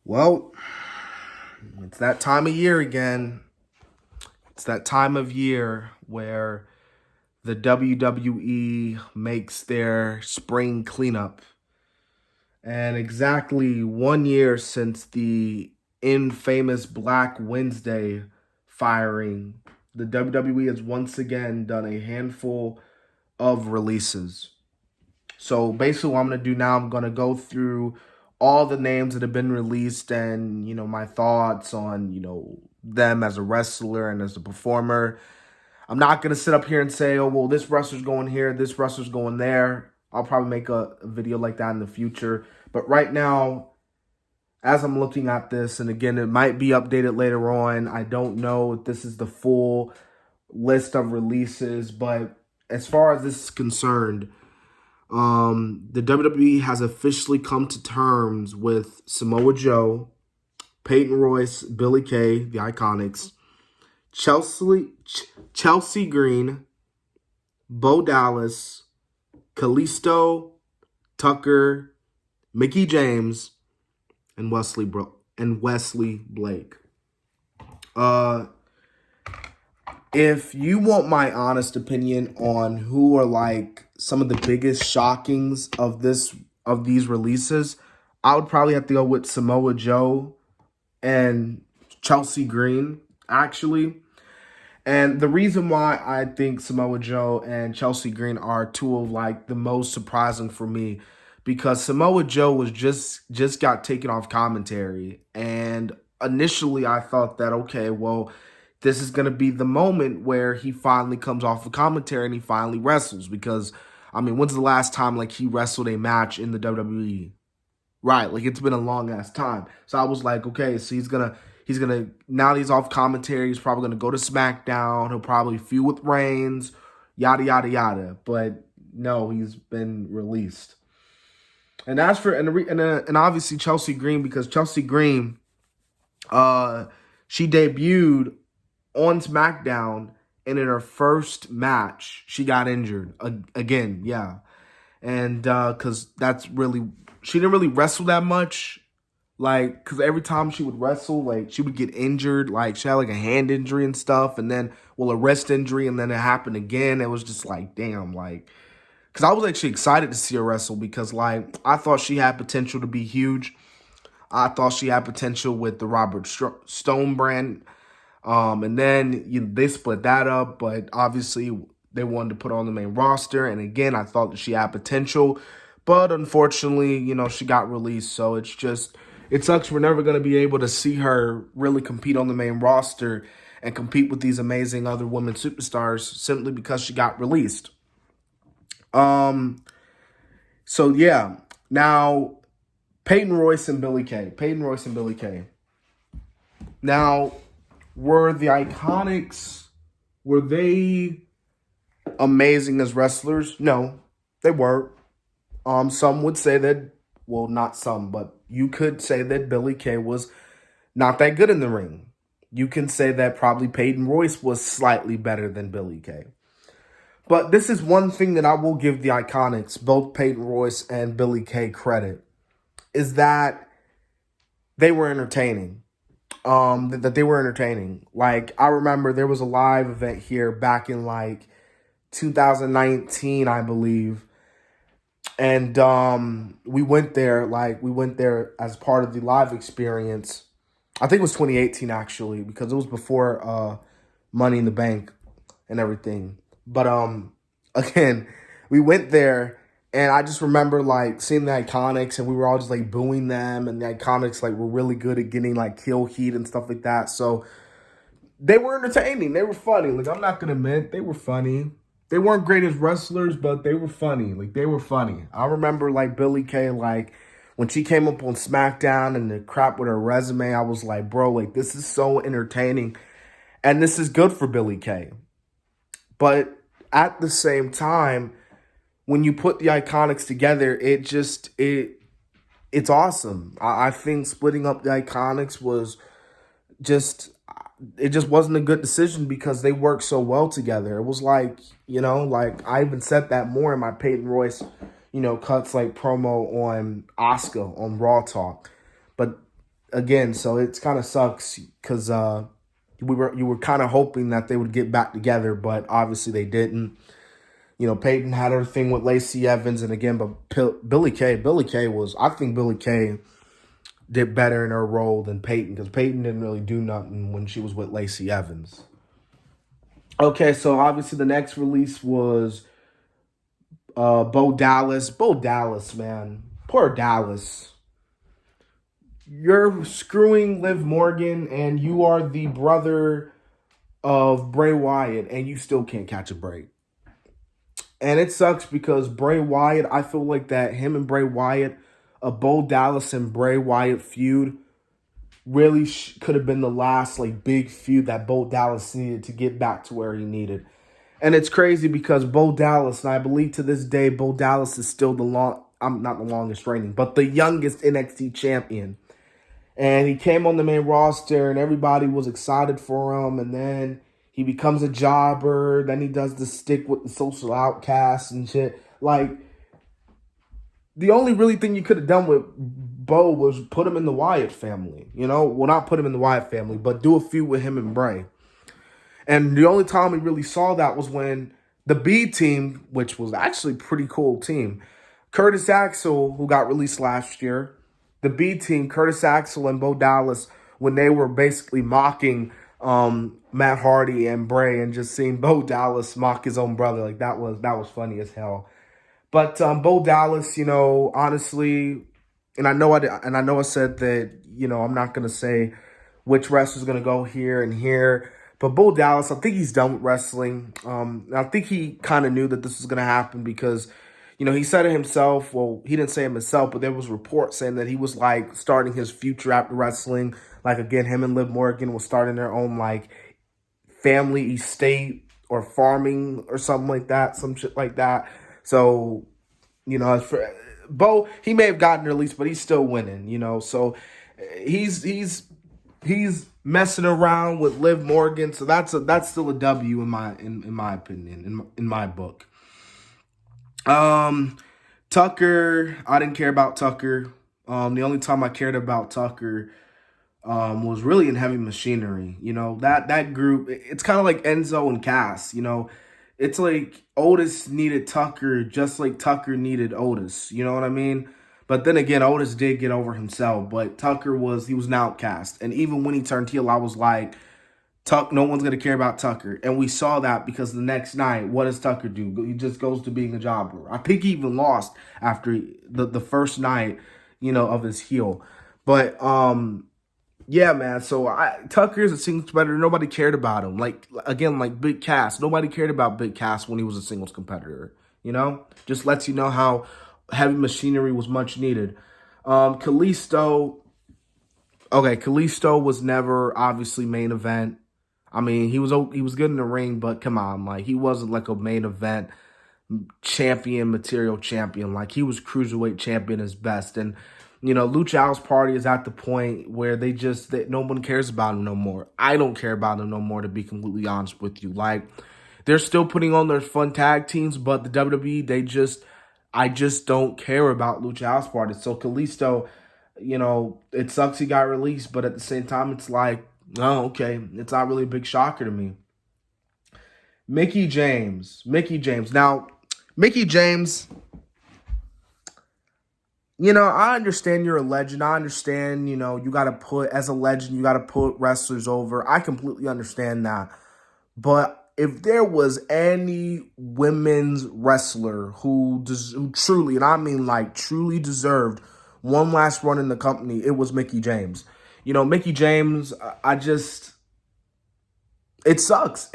Well, it's that time of year again. It's that time of year where the WWE makes their spring cleanup. And exactly 1 year since the infamous Black Wednesday firing, the WWE has once again done a handful of releases. So basically what I'm going to do now, I'm going to go through all the names that have been released and, my thoughts on, them as a wrestler and as a performer. I'm not going to sit up here and say, oh, well, this wrestler's going here, this wrestler's going there. I'll probably make a video like that in the future. But right now, as I'm looking at this, and again, it might be updated later on. I don't know if this is the full list of releases, but as far as this is concerned, the WWE has officially come to terms with Samoa Joe, Peyton Royce, Billy Kay, the Iconics, Chelsea Green, Bo Dallas, Kalisto, Tucker, Mickey James, and Wesley Blake. If you want my honest opinion on who are like some of the biggest shockings of these releases, I would probably have to go with Samoa Joe and Chelsea Green, actually. And the reason why I think Samoa Joe and Chelsea Green are two of like the most surprising for me, because Samoa Joe was just got taken off commentary, and initially I thought that, okay, well, this is going to be the moment where he finally comes off of commentary and he finally wrestles, because I mean, when's the last time like he wrestled a match in the WWE? Right, like it's been a long ass time. So I was like, okay, so he's gonna now that he's off commentary, he's probably gonna go to SmackDown. He'll probably feud with Reigns, yada yada yada. But no, he's been released. And as for and obviously Chelsea Green, because Chelsea Green, she debuted on SmackDown, and in her first match, she got injured again. Yeah, and because she didn't really wrestle that much. Like, because every time she would wrestle, like, she would get injured. Like, she had, like, a hand injury and stuff. And then, well, a wrist injury. And then it happened again. It was just like, damn, like. Because I was actually excited to see her wrestle. Because, like, I thought she had potential to be huge. I thought she had potential with the Robert Stone brand. And then, they split that up. But, obviously, they wanted to put her on the main roster. And, again, I thought that she had potential. But, unfortunately, she got released. So, it sucks we're never going to be able to see her really compete on the main roster and compete with these amazing other women superstars simply because she got released. So yeah. Now, Peyton Royce and Billy Kay. Now, were the Iconics, were they amazing as wrestlers? No, they weren't. Some would say that, well, not some, but you could say that Billy Kay was not that good in the ring. You can say that probably Peyton Royce was slightly better than Billy Kay. But this is one thing that I will give the Iconics, both Peyton Royce and Billy Kay, credit, is that they were entertaining. That they were entertaining. Like, I remember there was a live event here back in like 2019, I believe. And we went there as part of the live experience. I think it was 2018 actually, because it was before Money in the Bank and everything. But again, we went there, and I just remember like seeing the Iconics, and we were all just like booing them, and the Iconics like were really good at getting like kill heat and stuff like that. So they were entertaining. They were funny. Like, I'm not gonna admit, they were funny. They weren't great as wrestlers, but they were funny. Like, they were funny. I remember, like, Billy Kay, like, when she came up on SmackDown and the crap with her resume, I was like, bro, like, this is so entertaining. And this is good for Billy Kay. But at the same time, when you put the Iconics together, it's awesome. I think splitting up the Iconics was it just wasn't a good decision because they worked so well together. It was like, like I even said that more in my Peyton Royce, cuts like promo on Asuka on Raw Talk. But again, so it's kind of sucks because you were kind of hoping that they would get back together, but obviously they didn't. Peyton had her thing with Lacey Evans, and again, but Billie Kay I think Billie Kay did better in her role than Peyton, because Peyton didn't really do nothing when she was with Lacey Evans. Okay, so obviously the next release was Bo Dallas. Bo Dallas, man. Poor Dallas. You're screwing Liv Morgan, and you are the brother of Bray Wyatt, and you still can't catch a break. And it sucks because Bray Wyatt, I feel like that him and Bray Wyatt, a Bo Dallas and Bray Wyatt feud, really could have been the last big feud that Bo Dallas needed to get back to where he needed. And it's crazy because Bo Dallas, and I believe to this day, Bo Dallas is still I'm not the longest reigning, but the youngest NXT champion. And he came on the main roster, and everybody was excited for him. And then he becomes a jobber. Then he does the stick with the social outcasts and shit. The only really thing you could have done with Bo was put him in the Wyatt family. Well, not put him in the Wyatt family, but do a feud with him and Bray. And the only time we really saw that was when the B team, which was actually a pretty cool team, Curtis Axel, who got released last year, the B team, Curtis Axel and Bo Dallas, when they were basically mocking Matt Hardy and Bray, and just seeing Bo Dallas mock his own brother, that was funny as hell. But Bo Dallas, honestly, and I know I said that, I'm not gonna say which wrestler's gonna go here and here, but Bo Dallas, I think he's done with wrestling. I think he kind of knew that this was gonna happen because, he said it himself. Well, he didn't say it himself, but there was reports saying that he was starting his future after wrestling. Again, him and Liv Morgan was starting their own family estate or farming or something like that, some shit like that. So, as for Bo, he may have gotten released, but he's still winning, So he's messing around with Liv Morgan, so that's still a W in my opinion, in my book. Tucker, I didn't care about Tucker. The only time I cared about Tucker was really in Heavy Machinery. That group, it's kind of like Enzo and Cass. It's like Otis needed Tucker just like Tucker needed Otis. You know what I mean? But then again, Otis did get over himself, but Tucker was an outcast. And even when he turned heel, I was like, no one's going to care about Tucker. And we saw that because the next night, what does Tucker do? He just goes to being a jobber. I think he even lost after the first night, of his heel. But, yeah, man. So Tucker is a singles competitor. Nobody cared about him. Like Big Cass. Nobody cared about Big Cass when he was a singles competitor. Just lets you know how Heavy Machinery was much needed. Kalisto. Okay, Kalisto was never obviously main event. I mean, he was good in the ring, but come on, he wasn't a main event material champion. He was cruiserweight champion as best. And Lucha House Party is at the point where no one cares about him no more. I don't care about him no more, to be completely honest with you. They're still putting on their fun tag teams, but the WWE, I just don't care about Lucha House Party. So Kalisto, it sucks he got released, but at the same time, it's oh, okay, it's not really a big shocker to me. Mickie James. Now, Mickie James, I understand you're a legend. I understand, as a legend, you got to put wrestlers over. I completely understand that. But if there was any women's wrestler who truly, and I mean truly deserved one last run in the company, it was Mickie James. Mickie James, it sucks.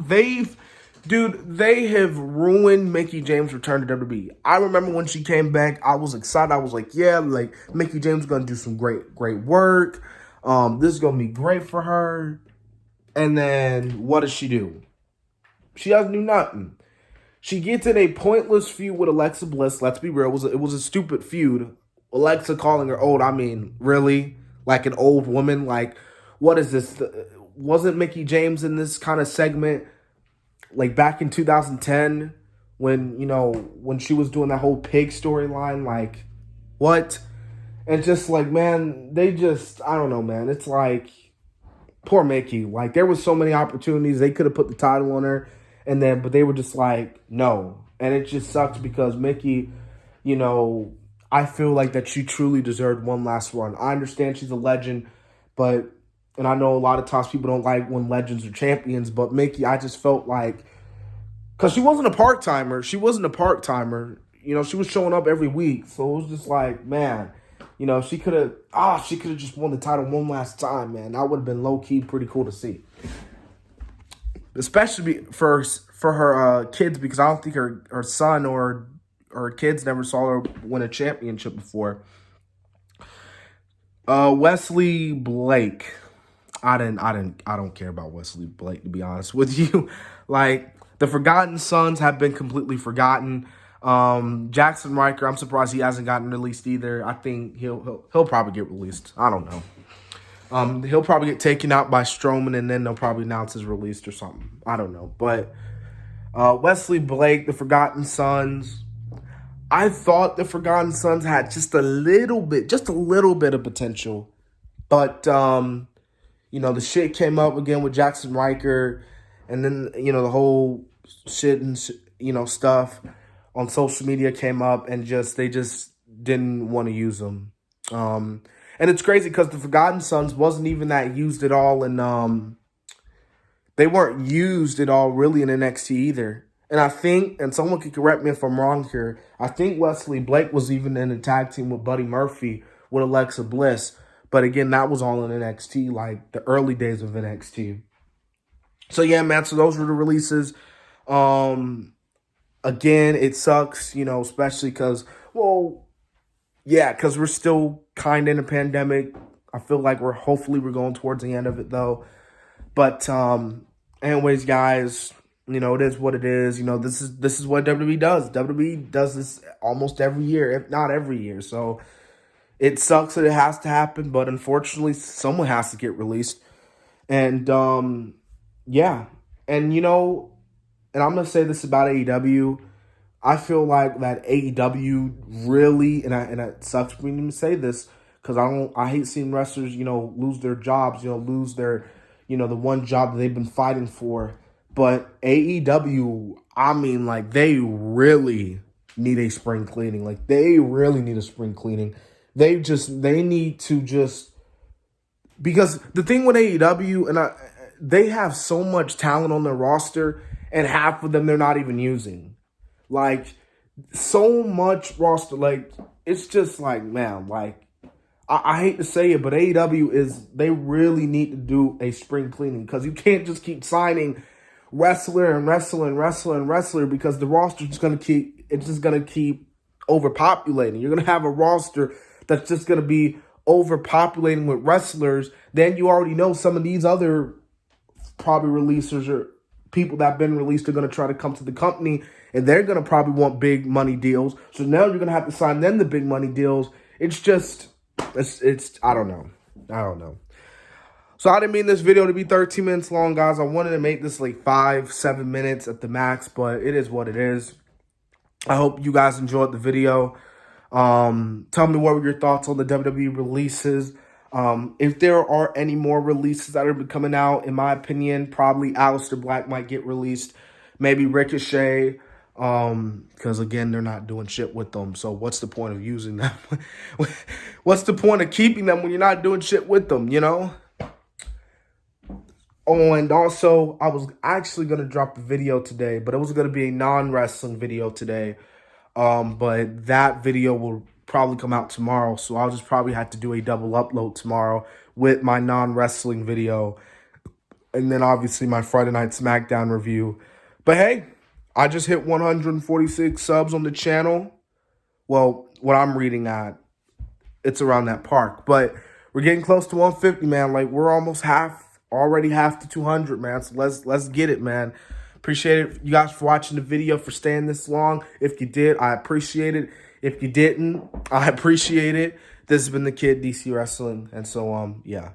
They have ruined Mickie James' return to WWE. I remember when she came back, I was excited. I was like, yeah, Mickie James is going to do some great work. This is going to be great for her. And then what does she do? She doesn't do nothing. She gets in a pointless feud with Alexa Bliss. Let's be real. It was a stupid feud. Alexa calling her old. I mean, really? An old woman? What is this? Wasn't Mickie James in this kind of segment back in 2010 when she was doing that whole pig storyline? What? And just like, man, they just, I don't know, man. It's like, poor Mickey. Like, there was so many opportunities. They could have put the title on her, but they were just like, no. And it just sucks because Mickey, you know, I feel like that she truly deserved one last run. I understand she's a legend, and I know a lot of times people don't like when legends are champions, but Mickey, I just felt like, because she wasn't a part-timer. She wasn't a part-timer. You know, she was showing up every week. So it was just like, man, you know, she could have just won the title one last time, man. That would have been low-key pretty cool to see. Especially for her kids, because I don't think her son or her kids never saw her win a championship before. Wesley Blake. I don't care about Wesley Blake, to be honest with you. Like, the Forgotten Sons have been completely forgotten. Jackson Riker, I'm surprised he hasn't gotten released either. I think he'll probably get released. I don't know. He'll probably get taken out by Strowman, and then they'll probably announce his release or something. I don't know. But Wesley Blake, the Forgotten Sons. I thought the Forgotten Sons had just a little bit of potential. But, you know, the shit came up again with Jackson Riker. And then, you know, the whole shit and, you know, stuff on social media came up. And they just didn't want to use them. And it's crazy because the Forgotten Sons wasn't even that used at all. And they weren't used at all really in NXT either. And I think, and someone could correct me if I'm wrong here, I think Wesley Blake was even in a tag team with Buddy Murphy with Alexa Bliss. But again, that was all in NXT, like the early days of NXT. So yeah, man, so those were the releases. Again, it sucks, you know, especially because, because we're still kind of in a pandemic. I feel like hopefully we're going towards the end of it though. But anyways, guys, you know, it is what it is. You know, this is what WWE does. WWE does this almost every year, if not every year. So it sucks that it has to happen, but unfortunately, someone has to get released. And yeah, and you know, and I'm gonna say this about AEW. I feel like that AEW really, and it sucks for me to say this because I hate seeing wrestlers, you know, lose their jobs, you know, lose their, you know, the one job that they've been fighting for. But AEW, I mean, like, they really need a spring cleaning. Like, they really need a spring cleaning. They need to just, because the thing with AEW, they have so much talent on their roster, and half of them they're not even using. Like, so much roster, like, it's just like, man, like, I hate to say it, but AEW they really need to do a spring cleaning, because you can't just keep signing wrestler because the roster is going to keep overpopulating. You're going to have a roster that's just going to be overpopulating with wrestlers. Then you already know some of these other probably releasers or people that have been released are going to try to come to the company, and they're going to probably want big money deals. So now you're going to have to sign them the big money deals. It's just, I don't know. So I didn't mean this video to be 13 minutes long, guys. I wanted to make this like 5-7 minutes at the max, but it is what it is. I hope you guys enjoyed the video. Tell me what were your thoughts on the WWE releases. If there are any more releases that are coming out, in my opinion, probably Aleister Black might get released. Maybe Ricochet. Because again, they're not doing shit with them. So what's the point of using them? What's the point of keeping them when you're not doing shit with them, you know? Oh, and also, I was actually going to drop a video today, but it was going to be a non-wrestling video today. But that video will probably come out tomorrow, so I'll just probably have to do a double upload tomorrow with my non-wrestling video. And then, obviously, my Friday Night SmackDown review. But, hey, I just hit 146 subs on the channel. Well, what I'm reading at, it's around that park. But we're getting close to 150, man. Like, we're almost already half to 200, man. So let's get it, man. Appreciate it, you guys, for watching the video, for staying this long. If you did, I appreciate it. If you didn't, I appreciate it. This has been the Kid, DC Wrestling. And so, yeah.